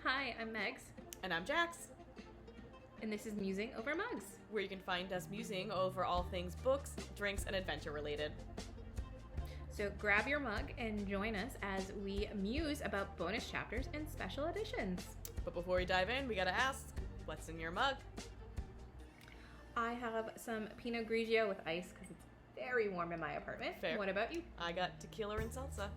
Hi, I'm Megs, And I'm Jax, and this is Musing over Mugs. where you can find us musing over all things books, drinks, and adventure related. So grab your mug and join us as we muse about bonus chapters and special editions. But before we dive in, we gotta ask, what's in your mug? I have some Pinot Grigio with ice because it's very warm in my apartment. Fair. What about you? I got tequila and salsa.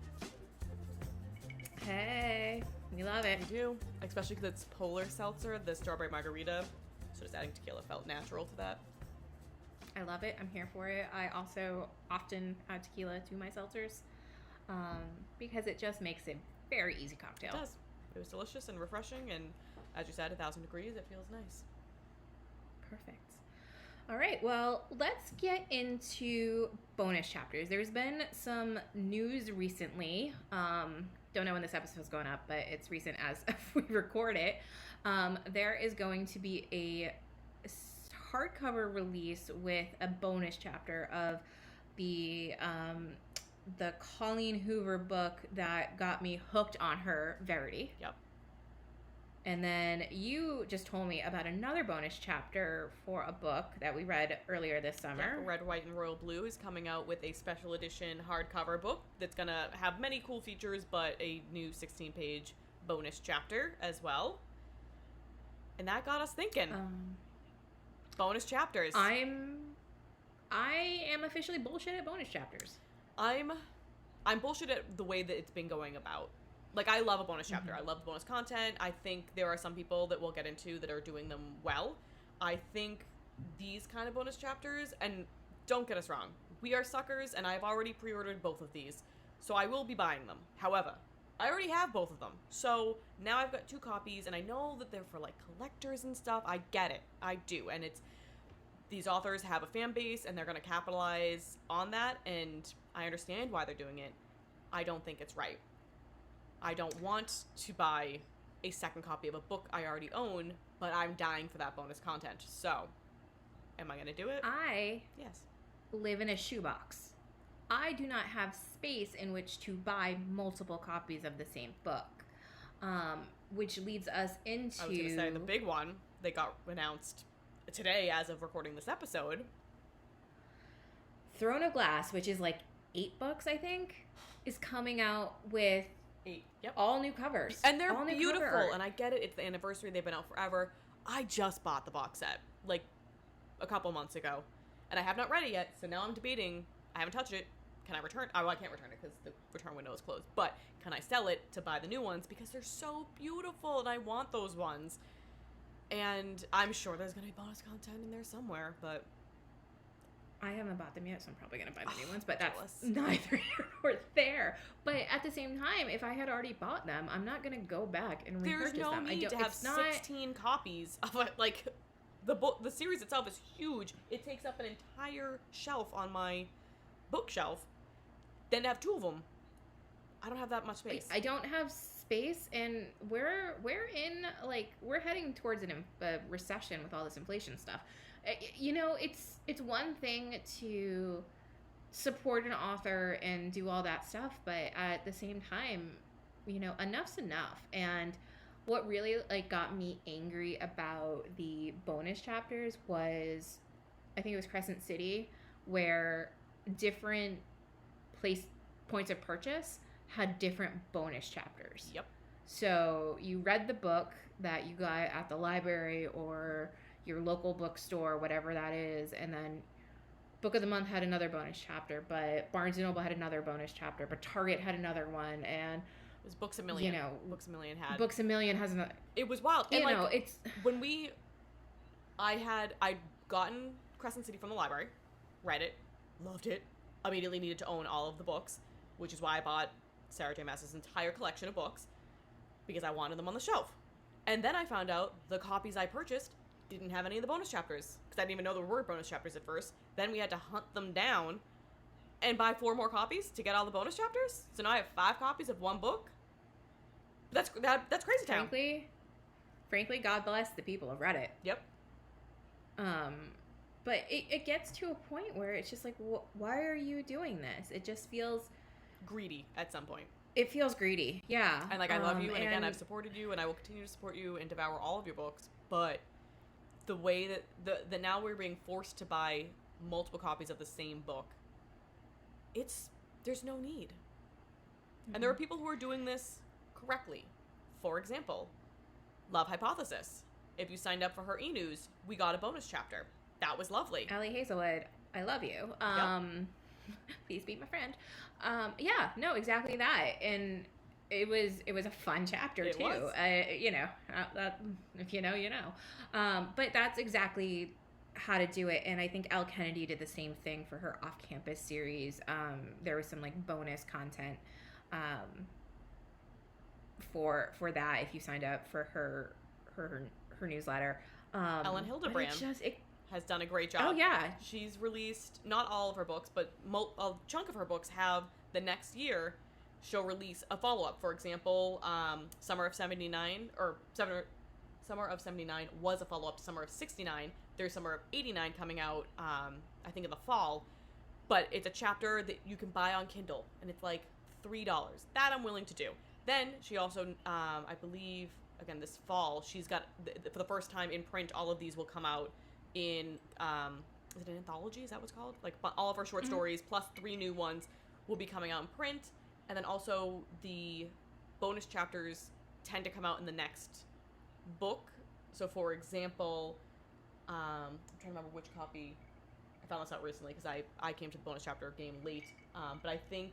Hey, we love I it. do, especially because it's polar seltzer, the strawberry margarita. So just adding tequila felt natural to that. I love it. I'm here for it. I also often add tequila to my seltzers because it just makes a very easy cocktail. It does. It was delicious and refreshing, and as you said, 1,000 degrees, it feels nice. Perfect. All right, well, let's get into bonus chapters. There's been some news recently. Don't know when this episode's going up, but it's recent as we record it. There is going to be a hardcover release with a bonus chapter of the Colleen Hoover book that got me hooked on her, Verity. Yep. And then you just told me about another bonus chapter for a book that we read earlier this summer. Red, White, and Royal Blue is coming out with a special edition hardcover book that's going to have many cool features, but a new 16-page bonus chapter as well. And that got us thinking. Bonus chapters. I am officially bullshit at bonus chapters. I'm bullshit at the way that it's been going about. Like, I love a bonus chapter. I love the bonus content. I think there are some people that we'll get into that are doing them well. I think these kind of bonus chapters, and don't get us wrong, we are suckers, and I've already pre-ordered both of these, so I will be buying them. However, I already have both of them, so now I've got 2 copies, and I know that they're for, like, collectors and stuff. I get it. I do, and it's... These authors have a fan base, and they're going to capitalize on that, and I understand why they're doing it. I don't think it's right. I don't want to buy a second copy of a book I already own, but I'm dying for that bonus content. So, am I going to do it? Yes. Live in a shoebox. I do not have space in which to buy multiple copies of the same book, which leads us into... I was going to say, the big one, they got announced today as of recording this episode. Throne of Glass, which is like 8 books, I think, is coming out with 8. Yep. All new covers. And they're beautiful. And I get it. It's the anniversary. They've been out forever. I just bought the box set, like, a couple months ago. And I have not read it yet, so now I'm debating. I haven't touched it. Can I return? Oh, I can't return it because the return window is closed. But can I sell it to buy the new ones? Because they're so beautiful, and I want those ones. And I'm sure there's going to be bonus content in there somewhere, but... I haven't bought them yet, so I'm probably going to buy the new ones, but jealous. That's neither here nor there. But at the same time, if I had already bought them, I'm not going to go back and repurchase them. There's no need to have 16 copies of it. Like, the series itself is huge. It takes up an entire shelf on my bookshelf. Then to have 2 of them, I don't have that much space. I don't have space, and we're heading towards a recession with all this inflation stuff. You know, it's one thing to support an author and do all that stuff, but at the same time, you know, enough's enough. And what really got me angry about the bonus chapters was, I think it was Crescent City, where different points of purchase had different bonus chapters. Yep. So you read the book that you got at the library or your local bookstore, whatever that is, and then Book of the Month had another bonus chapter, but Barnes & Noble had another bonus chapter, but Target had another one, and... It was Books A Million. You know... Books A Million had... Books A Million has another... It was wild. And, it's... When I'd gotten Crescent City from the library, read it, loved it, immediately needed to own all of the books, which is why I bought Sarah J. Maas's entire collection of books, because I wanted them on the shelf. And then I found out the copies I purchased didn't have any of the bonus chapters, because I didn't even know there were bonus chapters at first. Then we had to hunt them down and buy 4 more copies to get all the bonus chapters. So now I have 5 copies of one book. That's crazy town. Frankly, God bless the people of Reddit. Yep. But it gets to a point where it's just like, why are you doing this? It just feels... greedy at some point. It feels greedy. Yeah. And like, I love you, and again, I've And supported you, and I will continue to support you and devour all of your books. But the way that the now we're being forced to buy multiple copies of the same book, there's no need. And there are people who are doing this correctly. For example, Love Hypothesis. If you signed up for her e-news, we got a bonus chapter. That was lovely. Allie Hazelwood, I love you. Please be my friend. Yeah, no, exactly that. And it was a fun chapter It too. was. If you know, you know. But that's exactly how to do it. And I think Elle Kennedy did the same thing for her off-campus series. There was some like bonus content for that if you signed up for her newsletter. Ellen Hildebrand has done a great job. Oh yeah, She's released not all of her books, but a chunk of her books have the next year she'll release a follow-up. For example, Summer of 79 was a follow-up to Summer of 69. There's Summer of 89 coming out, I think in the fall, but it's a chapter that you can buy on Kindle, and it's like $3. That I'm willing to do. Then she also, I believe, again this fall, she's got for the first time in print. All of these will come out in is it an anthology? Is that what's called? Like all of her short stories plus 3 new ones will be coming out in print, and then also the bonus chapters tend to come out in the next book. So, for example, I'm trying to remember which copy. I found this out recently because I came to the bonus chapter game late, but I think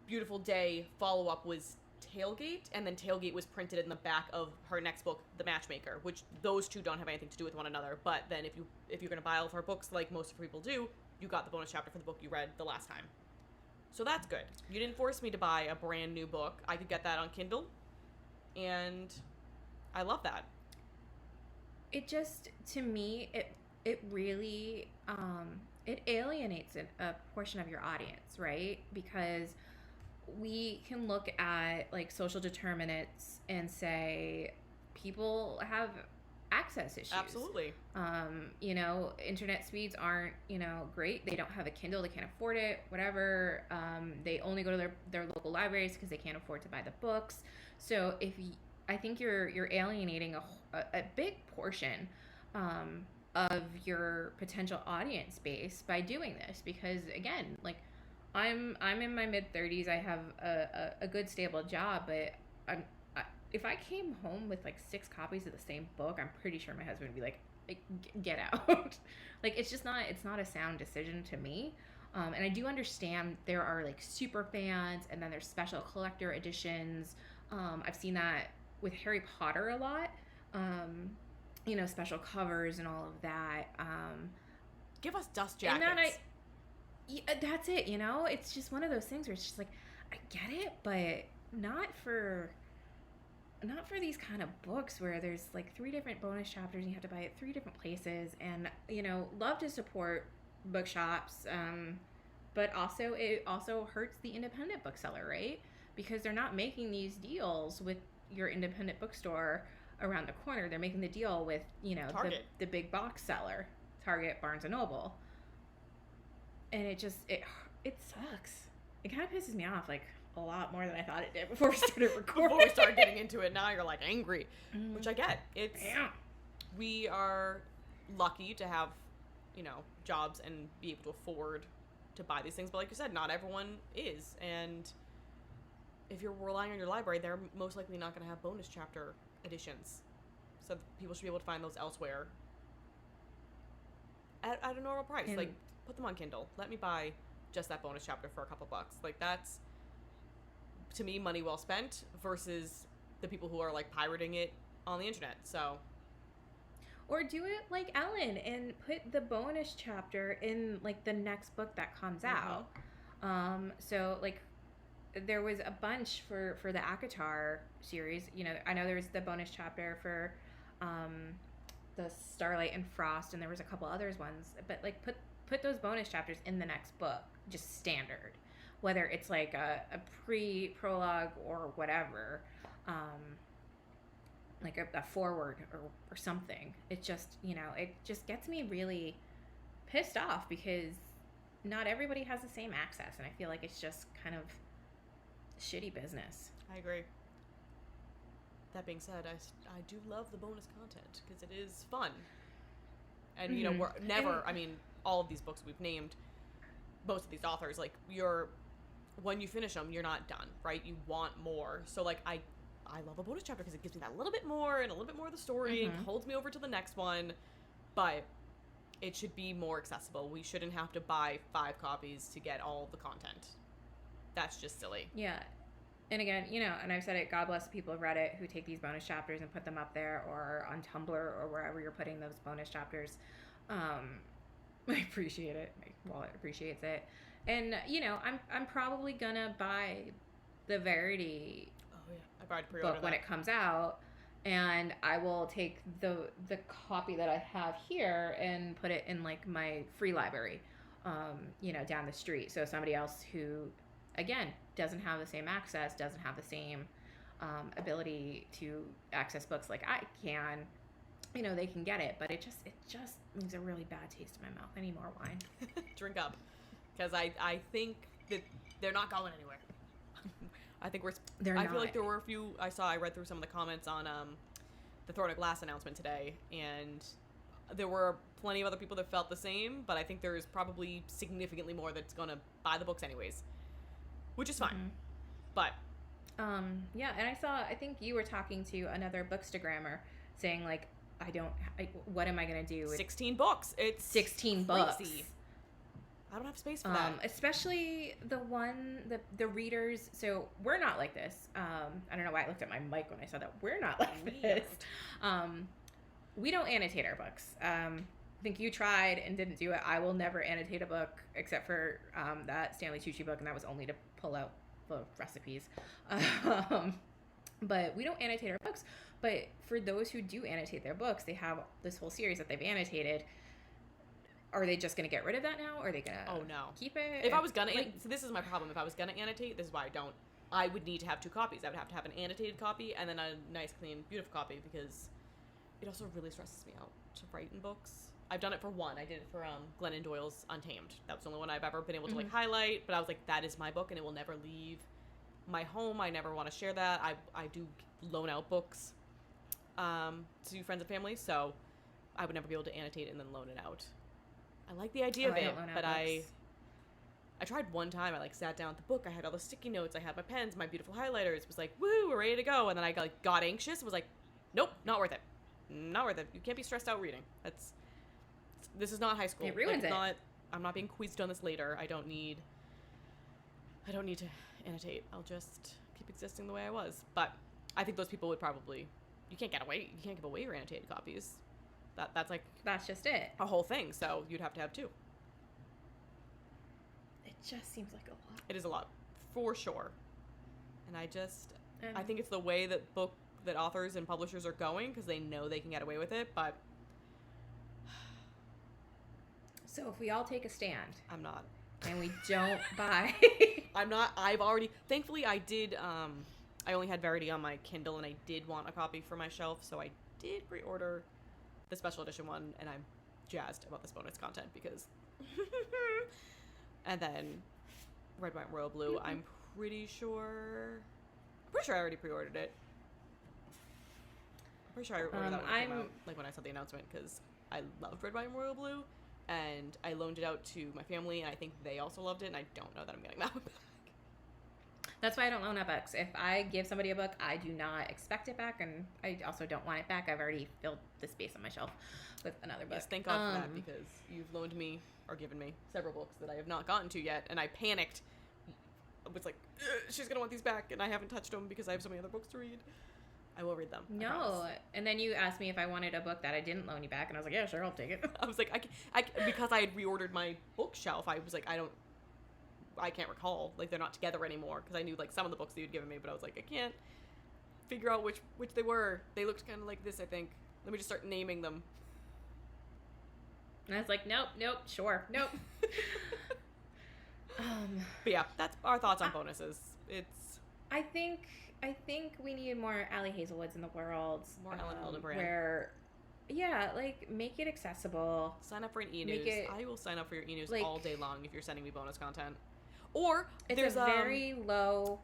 Beautiful Day follow-up was Tailgate, and then Tailgate was printed in the back of her next book, The Matchmaker, which those two don't have anything to do with one another. But then if you're going to buy all of her books like most of people do, you got the bonus chapter for the book you read the last time. So that's good. You didn't force me to buy a brand new book. I could get that on Kindle, and I love that. it just, to me, it really it alienates a portion of your audience, right? Because we can look at like social determinants and say people have access issues. Absolutely. Internet speeds aren't, great. They don't have a Kindle, they can't afford it, whatever. They only go to their local libraries because they can't afford to buy the books. So I think you're alienating a big portion of your potential audience base by doing this, because again, like I'm in my mid-30s. I have a good stable job, but if I came home with like 6 copies of the same book, I'm pretty sure my husband would be like get out. Like it's not a sound decision to me. And I do understand there are like super fans, and then there's special collector editions. I've seen that with Harry Potter a lot. Special covers and all of that. Give us dust jackets. That's it. It's just one of those things where it's just like, I get it, but not for these kind of books where there's like 3 different bonus chapters and you have to buy it 3 different places. And love to support bookshops, but it also hurts the independent bookseller, right? Because they're not making these deals with your independent bookstore around the corner. They're making the deal with the big box seller, Target, Barnes and Noble. And it sucks. It kind of pisses me off like a lot more than I thought it did before we started recording. Before we started getting into it, now you're like angry, which I get. We are lucky to have, jobs and be able to afford to buy these things. But like you said, not everyone is. And if you're relying on your library, they're most likely not going to have bonus chapter editions. So people should be able to find those elsewhere at a normal price. Like, put them on Kindle. Let me buy just that bonus chapter for a couple bucks. Like, that's, to me, money well spent versus the people who are, like, pirating it on the internet. So, or do it like Ellen and put the bonus chapter in, like, the next book that comes out. So, like, there was a bunch for the ACOTAR series. I know there was the bonus chapter for the Starlight and Frost, and there was a couple others ones. But, like, put those bonus chapters in the next book, just standard, whether it's like a pre-prologue or whatever, like a forward or something. It just it just gets me really pissed off because not everybody has the same access, and I feel like it's just kind of shitty business. I agree. That being said, I do love the bonus content because it is fun. And, you know, we're never, I mean, all of these books we've named, most of these authors, like, when you finish them, you're not done, right? You want more. So, like, I love a bonus chapter because it gives me that little bit more and a little bit more of the story and holds me over to the next one. But it should be more accessible. We shouldn't have to buy 5 copies to get all the content. That's just silly. Yeah. And again, you know, and I've said it, God bless the people of Reddit who take these bonus chapters and put them up there, or on Tumblr or wherever you're putting those bonus chapters. I appreciate it. My wallet appreciates it. And, you know, I'm probably gonna buy the Verity I've already pre-ordered book when it comes out, and I will take the copy that I have here and put it in, like, my free library, you know, down the street. So somebody else who, again, doesn't have the same access, doesn't have the same ability to access books like I can, you know, they can get it. But it just leaves a really bad taste in my mouth. I need more wine. Drink up. Because I think that they're not going anywhere. I think I feel like there were a few, I read through some of the comments on the Throne of Glass announcement today, and there were plenty of other people that felt the same, but I think there's probably significantly more that's going to buy the books anyways. Which is fine. But yeah, and I think you were talking to another bookstagrammer saying, like, what am I going to do with 16 books? It's 16 crazy. books. I don't have space for that. Especially the readers. So we're not like this. I don't know why I looked at my mic when I said that. We're not like this. We don't annotate our books. I think you tried and didn't do it. I will never annotate a book except for that Stanley Tucci book, and that was only to pull out the recipes. But we don't annotate our books. But for those who do annotate their books, they have this whole series that they've annotated. Are they just going to get rid of that now? Or are they going to keep it? If I was going to, so this is my problem. If I was going to annotate, this is why I don't. I would need to have 2 copies. I would have to have an annotated copy and then a nice, clean, beautiful copy, because it also really stresses me out to write in books. I've done it for one. I did it for Glennon Doyle's Untamed. That was the only one I've ever been able to like highlight. But I was like, that is my book, and it will never leave my home. I never want to share that. I do loan out books to friends and family, so I would never be able to annotate it and then loan it out. I like the idea of it, but I tried one time. I like sat down with the book. I had all the sticky notes. I had my pens, my beautiful highlighters. It was like, woo, we're ready to go. And then I got anxious. It was like, nope, not worth it. Not worth it. You can't be stressed out reading. This is not high school. It ruins it. I'm not being quizzed on this later. I don't need to annotate. I'll just keep existing the way I was. But I think those people would probably, you can't give away your annotated copies. That's just it. A whole thing. So you'd have to have 2. It just seems like a lot. It is a lot, for sure. And I think it's the way that authors and publishers are going, because they know they can get away with it. But so if we all take a stand, I'm not, and we don't buy. I'm not. Thankfully, I did. I only had Verity on my Kindle, and I did want a copy for my shelf, so I did pre-order the special edition one, and I'm jazzed about this bonus content because and then Red, White, Royal Blue, I'm pretty sure I already pre-ordered it. I'm pretty sure I ordered that when it came out, like when I saw the announcement, because I loved Red, White, and Royal Blue, and I loaned it out to my family, and I think they also loved it, and I don't know that I'm getting that one back. That's why I don't loan out books. If I give somebody a book, I do not expect it back, and I also don't want it back. I've already filled the space on my shelf with another book. Yes, thank God for that, because you've loaned me, or given me, several books that I have not gotten to yet, and I panicked. I was like, she's going to want these back, and I haven't touched them because I have so many other books to read. I will read them. No. And then you asked me if I wanted a book that I didn't loan you back, and I was like, yeah, sure, I'll take it. I was like, because I had reordered my bookshelf, I was like, I can't recall. Like, they're not together anymore, because I knew, like, some of the books that you'd given me, but I was like, I can't figure out which they were. They looked kind of like this, I think. Let me just start naming them. And I was like, nope, sure, nope. But yeah, that's our thoughts on bonuses. I think we need more Allie Hazelwoods in the world. More Ellen Hildebrand. Where, yeah, like, make it accessible. Sign up for an e-news. I will sign up for your e-news like, all day long if you're sending me bonus content. Or it's a very low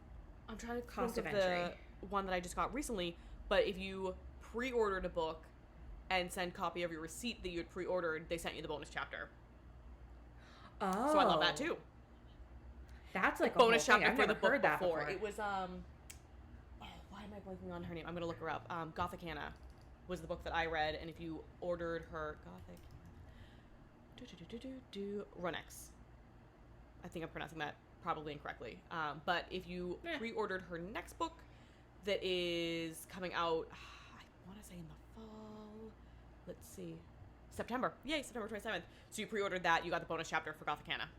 I'm trying to cost think of of the entry. one that I just got recently, but if you pre-ordered a book and send copy of your receipt that you had pre-ordered, they sent you the bonus chapter. Oh. So I love that too. That's The like a bonus whole thing. chapter I've for the never book heard that before. before. It was oh, why am I blanking on her name? I'm gonna look her up. Gothic Hannah was the book that I read, and if you ordered her Runex, I think I'm pronouncing that probably incorrectly. But if you pre-ordered her next book, that is coming out, I want to say in the fall. Let's see, September. Yay, September 27th. So you pre-ordered that, you got the bonus chapter for Gothic Hannah.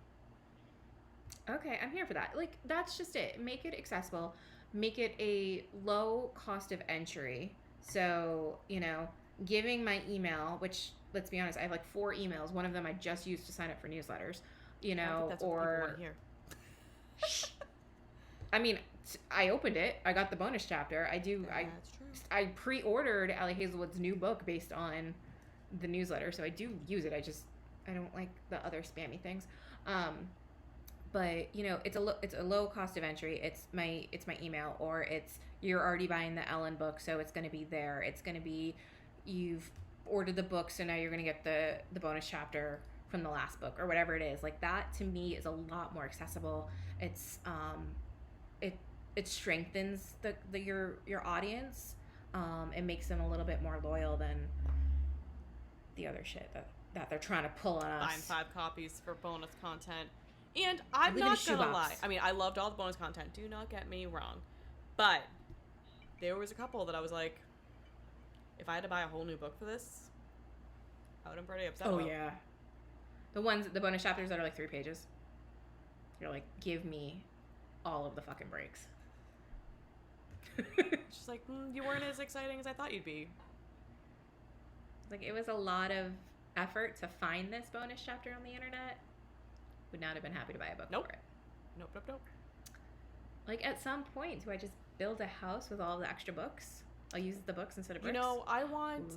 Okay, I'm here for that. Like, that's just it. Make it accessible. Make it a low cost of entry. So, giving my email, which, let's be honest, I have like 4 emails. One of them I just used to sign up for newsletters, I think that's what people want to hear. I mean, I opened it. I got the bonus chapter. That's true. I pre-ordered Allie Hazelwood's new book based on the newsletter, so I do use it. I don't like the other spammy things. But it's a low cost of entry. It's my email, or you're already buying the Ellen book, so it's going to be there. It's going to be you've ordered the book, so now you're going to get the bonus chapter from the last book, or whatever it is. Like, that to me is a lot more accessible. It's it strengthens your audience. It makes them a little bit more loyal than the other shit that they're trying to pull on us. Buying 5 copies for bonus content. And I'm not gonna lie. I mean, I loved all the bonus content. Do not get me wrong. But there was a couple that I was like, if I had to buy a whole new book for this, I would have been pretty upset about. Oh, yeah. The bonus chapters that are like 3 pages. You're like, give me all of the fucking breaks. Just like, you weren't as exciting as I thought you'd be. Like, it was a lot of effort to find this bonus chapter on the internet. Would not have been happy to buy a book for it. Nope. Like, at some point, do I just build a house with all the extra books? I'll use the books instead of bricks. I want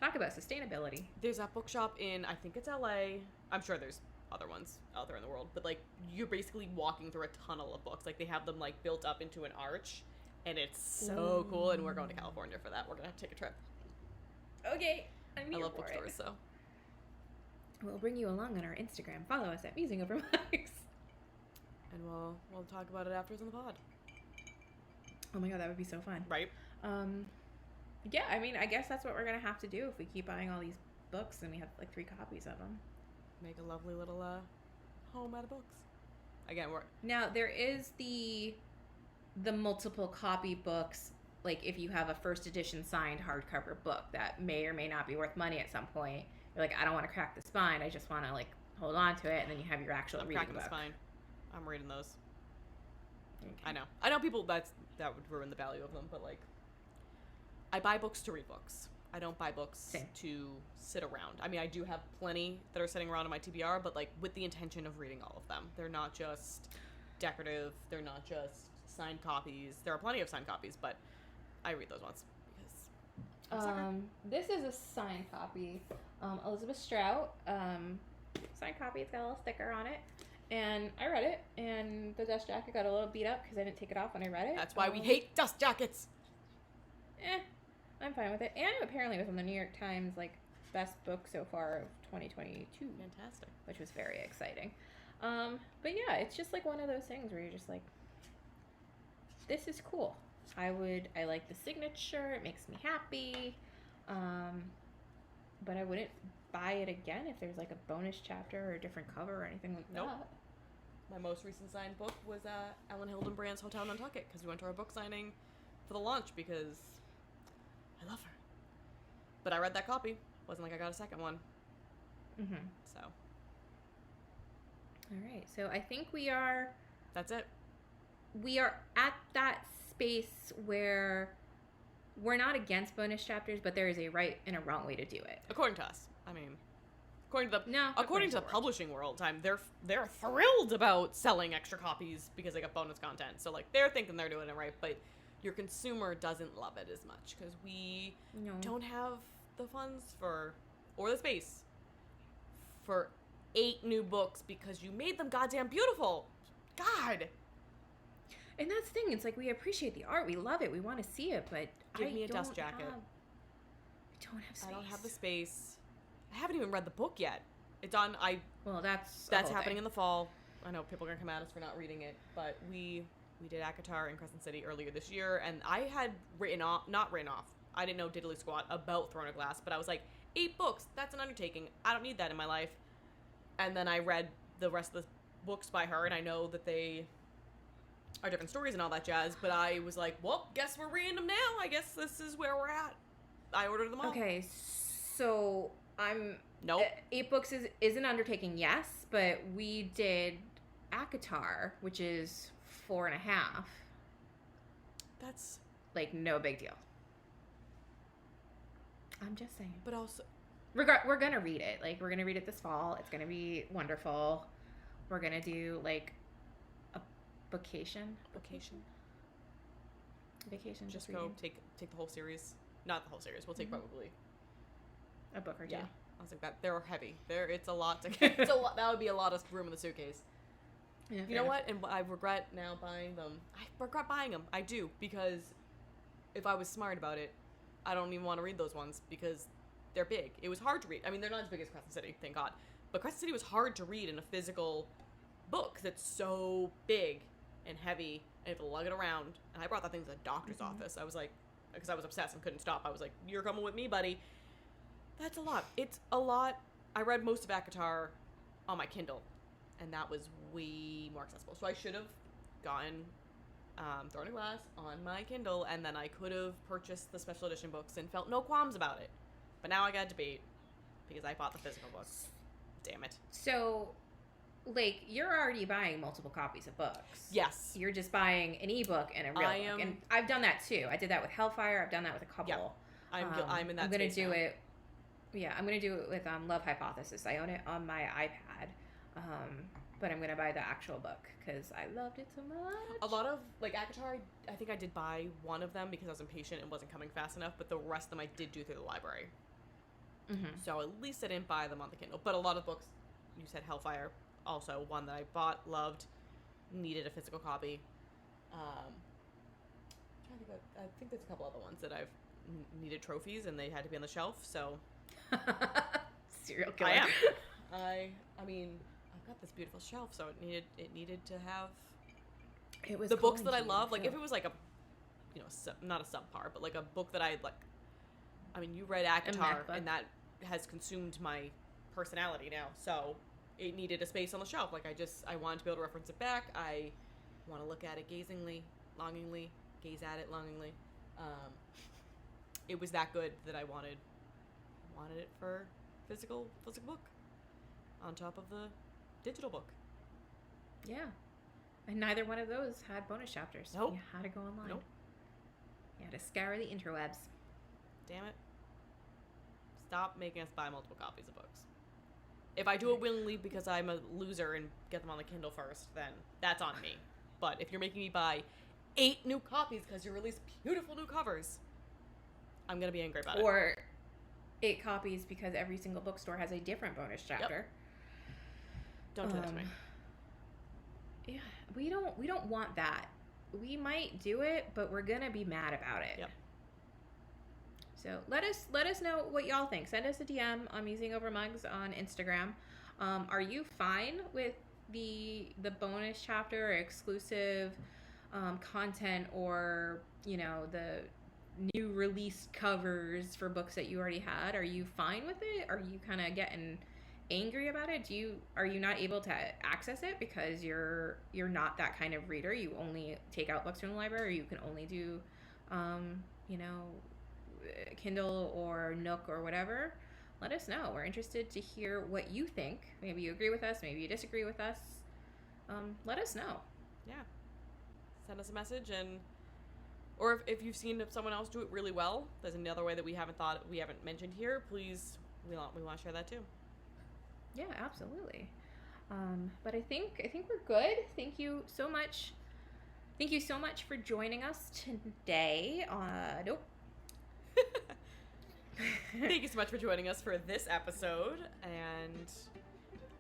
talk about sustainability. There's that bookshop in, I think it's LA. I'm sure there's other ones out there in the world, but like, you're basically walking through a tunnel of books. Like, they have them like built up into an arch, and it's so cool. And we're going to California for that. We're gonna have to take a trip. Okay, I'm here I love for bookstores, it. so we'll bring you along on our Instagram. Follow us at Musing Over Megs. And we'll talk about it afterwards on the pod. Oh my god, that would be so fun. Right? Yeah, I mean, I guess that's what we're gonna have to do if we keep buying all these books and we have like 3 copies of them. Make a lovely little home out of books. Again, now there is the multiple copy books. Like, if you have a first edition signed hardcover book that may or may not be worth money at some point, you're like, I don't want to crack the spine. I just want to like hold on to it, and then you have your actual reading cracking book. the spine. I'm reading those. Okay. I know people that would ruin the value of them, but like, I buy books to read books. I don't buy books to sit around. I mean, I do have plenty that are sitting around on my TBR, but like, with the intention of reading all of them. They're not just decorative. They're not just signed copies. There are plenty of signed copies, but I read those ones because I'm a sucker. This is a signed copy. Elizabeth Strout. Signed copy. It's got a little sticker on it. And I read it, and the dust jacket got a little beat up because I didn't take it off when I read it. That's why we hate dust jackets. I'm fine with it. And apparently it was on the New York Times, like, best book so far of 2022. Fantastic. Which was very exciting. But yeah, it's just like one of those things where you're just like, this is cool. I like the signature. It makes me happy. But I wouldn't buy it again if there's like a bonus chapter or a different cover or anything like that. My most recent signed book was Ellen Hildenbrand's Hotel Nantucket, because we went to our book signing for the launch because I love her. But I read that copy. Wasn't like I got a second one. Mm-hmm. So. All right. So I think That's it. We are at that space where we're not against bonus chapters, but there is a right and a wrong way to do it. According to us. I mean, according to the the publishing world, they're thrilled about selling extra copies because they got bonus content. So like, they're thinking they're doing it right, but your consumer doesn't love it as much because we don't have the funds or the space for 8 new books because you made them goddamn beautiful. God. And that's the thing. It's like we appreciate the art. We love it. We want to see it, but Give I me a don't dust jacket. I don't have space. I don't have the space. I haven't even read the book yet. It's on. Well, that's happening in the fall. I know people are gonna come at us for not reading it, but we did ACOTAR in Crescent City earlier this year, and I had not written off. I didn't know diddly squat about Throne of Glass, but I was like, 8 books. That's an undertaking. I don't need that in my life. And then I read the rest of the books by her, and I know that they are different stories and all that jazz, but I was like, well, guess we're reading them now. I guess this is where we're at. I ordered them all. Okay, so I'm... Nope. 8 books is an undertaking, yes, but we did ACOTAR, which is 4.5. That's... like, no big deal. I'm just saying. But also... We're gonna read it. Like, we're gonna read it this fall. It's gonna be wonderful. We're gonna do, like, a vacation. Just go take the whole series. Not the whole series. We'll take probably a book or two. Yeah, I was like that. They're heavy. It's a lot to. It's a lot. That would be a lot of room in the suitcase. Yeah, you know what? And I regret now buying them. I regret buying them. I do, because if I was smart about it, I don't even want to read those ones because they're big. It was hard to read. I mean, they're not as big as Crescent City, thank God. But Crescent City was hard to read in a physical book because it's so big and heavy, and you have to lug it around. And I brought that thing to the doctor's office. I was like, because I was obsessed and couldn't stop. I was like, you're coming with me, buddy. That's a lot. It's a lot. I read most of ACOTAR on my Kindle, and that was way more accessible. So I should have gotten Throne of Glass on my Kindle, and then I could have purchased the special edition books and felt no qualms about it. But now I got to debate because I bought the physical books. Damn it. So, like, you're already buying multiple copies of books. Yes. You're just buying an ebook and a real book. And I've done that too. I did that with Hellfire. I've done that with a couple. Yeah. I'm in that I'm going to do now. it. Yeah, I'm going to do it with Love Hypothesis. I own it on my iPad. But I'm going to buy the actual book because I loved it so much. A lot of, like, ACOTAR, I think I did buy one of them because I was impatient and wasn't coming fast enough, but the rest of them I did do through the library. Mm-hmm. So at least I didn't buy them on the Kindle. But a lot of books, you said Hellfire, also one that I bought, loved, needed a physical copy. I think there's a couple other ones that I've needed trophies and they had to be on the shelf, so... Serial killer. I am. I mean, I've got this beautiful shelf, so it needed to have it was the books that I love. Like, if it was like a, not a subpar, but like a book that I like. I mean, you read ACOTAR, and that has consumed my personality now, so it needed a space on the shelf. Like, I wanted to be able to reference it back. I want to look at it longingly, gaze at it longingly. It was that good that I wanted it for physical book on top of the digital book. Yeah. And neither one of those had bonus chapters. Nope. You had to go online. Nope. You had to scour the interwebs. Damn it. Stop making us buy multiple copies of books. If I do it willingly because I'm a loser and get them on the Kindle first, then that's on me. But if you're making me buy 8 new copies because you release beautiful new covers, I'm going to be angry about it. Or 8 copies because every single bookstore has a different bonus chapter. Yep. Don't do that to me. Yeah, we don't want that. We might do it, but we're gonna be mad about it. Yep. So let us know what y'all think. Send us a DM on Musing Over Mugs on Instagram. Are you fine with the bonus chapter or exclusive content, or the new released covers for books that you already had? Are you fine with it? Are you kind of getting angry about it? Are you not able to access it because you're not that kind of reader? You only take out books from the library, or you can only do Kindle or Nook or whatever? Let us know. We're interested to hear what you think. Maybe you agree with us, maybe you disagree with us. Let us know. Yeah. Send us a message, or if you've seen someone else do it really well, there's another way that we haven't mentioned here, please, we want to share that too. Yeah, absolutely. But I think we're good. Thank you so much. Thank you so much for joining us today. Nope. Thank you so much for joining us for this episode, and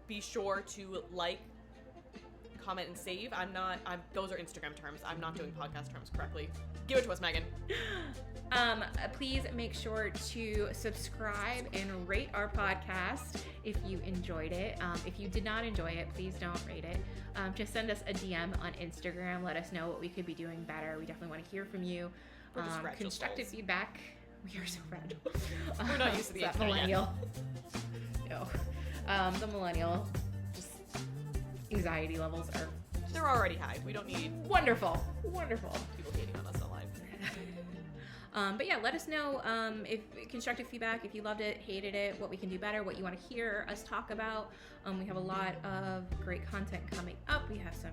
be sure to like, comment, and save. Those are Instagram terms. I'm not doing podcast terms correctly. Give it to us, Megan. Please make sure to subscribe and rate our podcast if you enjoyed it. If you did not enjoy it, please don't rate it. Just send us a DM on Instagram. Let us know what we could be doing better. We definitely want to hear from you. Constructive feedback. We are so fragile. We're not used to the that millennial. No. The millennial just anxiety levels are... They're already high. We don't need... Wonderful. People hating on us online. But yeah, let us know if constructive feedback, if you loved it, hated it, what we can do better, what you want to hear us talk about. We have a lot of great content coming up. We have some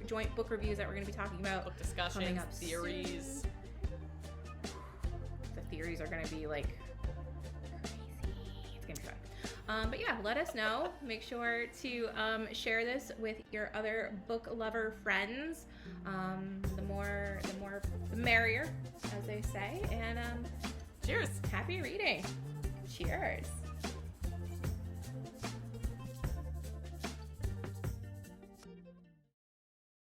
joint book reviews that we're going to be talking about. Book discussions, theories. Soon. The theories are going to be like crazy. It's going to be fun. But yeah, let us know. Make sure to share this with your other book lover friends. The more, the merrier, as they say. And cheers. Happy reading. Cheers.